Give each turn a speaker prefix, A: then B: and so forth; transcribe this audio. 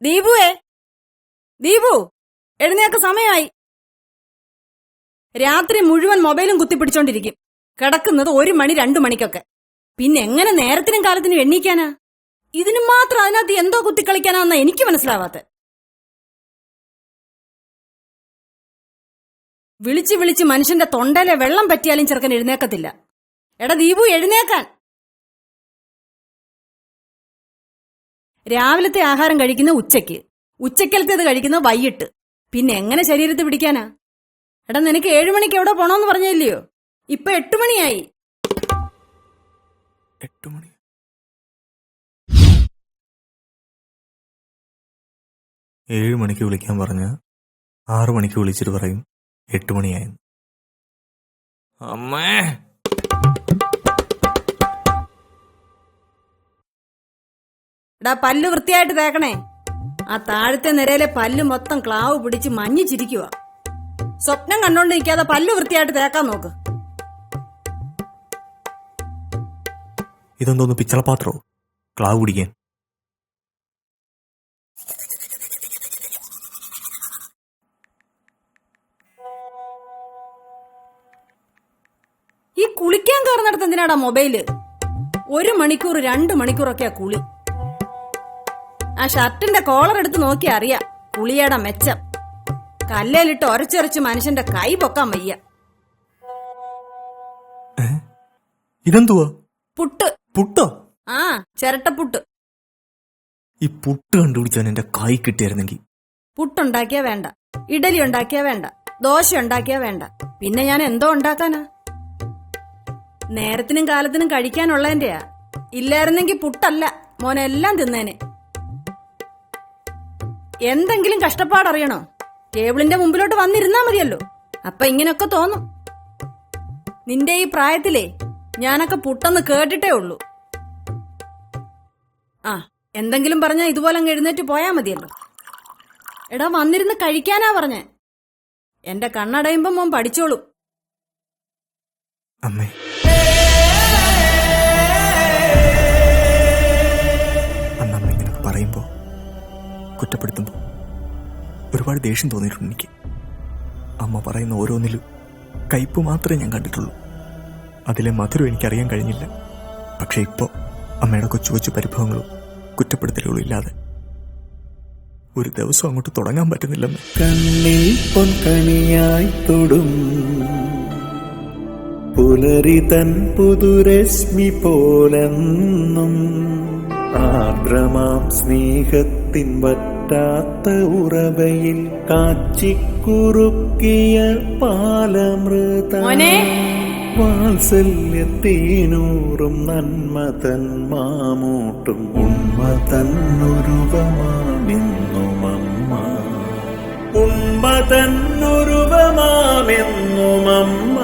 A: ദീപുവേ, ദീപു, എഴുന്നേക്ക സമയമായി. രാത്രി മുഴുവൻ മൊബൈലും കുത്തിപ്പിടിച്ചോണ്ടിരിക്കും. കിടക്കുന്നത് 1 മണി 2 മണിക്കൊക്കെ. പിന്നെ എങ്ങനെ നേരത്തിനും കാലത്തിനും എണ്ണീക്കാനാ? ഇതിന് മാത്രം അതിനകത്ത് എന്തോ കുത്തിക്കളിക്കാനാന്നാ എനിക്ക് മനസ്സിലാവാത്ത. വിളിച്ച് വിളിച്ച് മനുഷ്യന്റെ തൊണ്ടയിലെ വെള്ളം പറ്റിയാലും ചെറുക്കൻ എഴുന്നേക്കത്തില്ല. എടാ ദീപു, എഴുന്നേക്കാൻ. രാവിലത്തെ ആഹാരം കഴിക്കുന്ന ഉച്ചയ്ക്ക്, ഉച്ചക്കലത്തേത് കഴിക്കുന്ന വൈകിട്ട്. പിന്നെ എങ്ങനെ ശരീരത്തിൽ പിടിക്കാനാ? എടാ, നിനക്ക് 7 മണിക്ക് എവിടെ പോണോന്ന് പറഞ്ഞില്ലയോ? ഇപ്പൊ 8 മണിയായി.
B: 8 മണി. 7 മണിക്ക് വിളിക്കാൻ പറഞ്ഞ 6 മണിക്ക് വിളിച്ചിട്ട് പറയും 8 മണിയായെന്ന്. അമ്മേ,
A: എടാ, പല്ല് വൃത്തിയായിട്ട് തേക്കണേ. ആ താഴത്തെ നിരയിലെ പല്ല് മൊത്തം ക്ലാവ് പിടിച്ച് മഞ്ഞിച്ചിരിക്കുക. സ്വപ്നം കണ്ടോണ്ട് നിൽക്കാതെ പല്ല് വൃത്തിയായിട്ട് തേക്കാൻ നോക്ക്.
B: ഇതെന്തോന്ന് പിച്ചളപാത്രോ ക്ലാവ് പിടിക്കാൻ?
A: ഈ കുളിക്കാൻ കയറുന്നിടത്ത് എന്തിനാടാ മൊബൈല്? 1 മണിക്കൂർ 2 മണിക്കൂറൊക്കെയാ കുളി. ആ ഷർട്ടിന്റെ കോളർ എടുത്ത് നോക്കിയാ അറിയാം കുളിയുടെ മെച്ചം. കല്ലേലിട്ട് ഒരച്ചൊരച്ച് മനുഷ്യന്റെ കൈ പൊക്കാൻ വയ്യ.
B: ഇതെന്തുവാ?
A: പുട്ട്.
B: പുട്ടോ?
A: ആ, ചിരട്ടപ്പുട്ട്.
B: ഈ പുട്ട് കണ്ടുപിടിച്ചാൻ എന്റെ കൈ കിട്ടിയായിരുന്നെങ്കിൽ.
A: പുട്ടുണ്ടാക്കിയാ വേണ്ട, ഇഡലി ഉണ്ടാക്കിയാ വേണ്ട, ദോശ ഉണ്ടാക്കിയാ വേണ്ട, പിന്നെ ഞാൻ എന്തോ ഉണ്ടാക്കാനാ? നേരത്തിനും കാലത്തിനും കഴിക്കാനുള്ളതിന്റെയാ. ഇല്ലായിരുന്നെങ്കിൽ പുട്ടല്ല മോനെ, എല്ലാം തിന്നേനെ. എന്തെങ്കിലും കഷ്ടപ്പാടറിയണോ? ടേബിളിന്റെ മുമ്പിലോട്ട് വന്നിരുന്നാ മതിയല്ലോ. അപ്പൊ ഇങ്ങനൊക്കെ തോന്നും. നിന്റെ ഈ പ്രായത്തിലേ ഞാനൊക്കെ പുട്ടെന്ന് കേട്ടിട്ടേ ഉള്ളൂ. ആ, എന്തെങ്കിലും പറഞ്ഞാ ഇതുപോലെ അങ്ങ് എഴുന്നേറ്റ് പോയാ മതിയല്ലോ. എടാ, വന്നിരുന്ന് കഴിക്കാനാ പറഞ്ഞേ. എന്റെ കണ്ണടയുമ്പോ മോൻ പഠിച്ചോളും.
B: അമ്മേ, അന്നമ്മ ഇങ്ങനൊക്കെ പറയുമ്പോ, കുറ്റപ്പെടുത്തുമ്പോ ഒരുപാട് ദേഷ്യം തോന്നിയിട്ടുണ്ട് എനിക്ക്. അമ്മ പറയുന്ന ഓരോന്നിലും കയ്പ് മാത്രമേ ഞാൻ കണ്ടിട്ടുള്ളൂ. അതിലെ മധുരം എനിക്കറിയാൻ കഴിഞ്ഞില്ല. പക്ഷെ ഇപ്പോ അമ്മയുടെ കൊച്ചു കൊച്ചു പരിഭവങ്ങളും കുറ്റപ്പെടുത്തലുകളും ഇല്ലാതെ ഒരു ദിവസം അങ്ങോട്ട് തുടങ്ങാൻ പറ്റുന്നില്ലമ്മ.
C: കണ്ണിൽ പൊൻകണിയായി തൊടും പുലരി തൻ പുതുരശ്മി പോലെന്നും ആർദ്രമാം സ്നേഹത്തിൻ വറ്റാത്ത ഉറവയിൽ കാച്ചിക്കുറുക്കിയ പാലമൃത വാത്സല്യത്തേനൂറും നന്മതൻ മാമൂട്ടും ഉണ്മതന്നുരുവമാമെന്നുമമ്മ. ഉണ്മതന്നുരുവമാമെന്നുമമ്മ.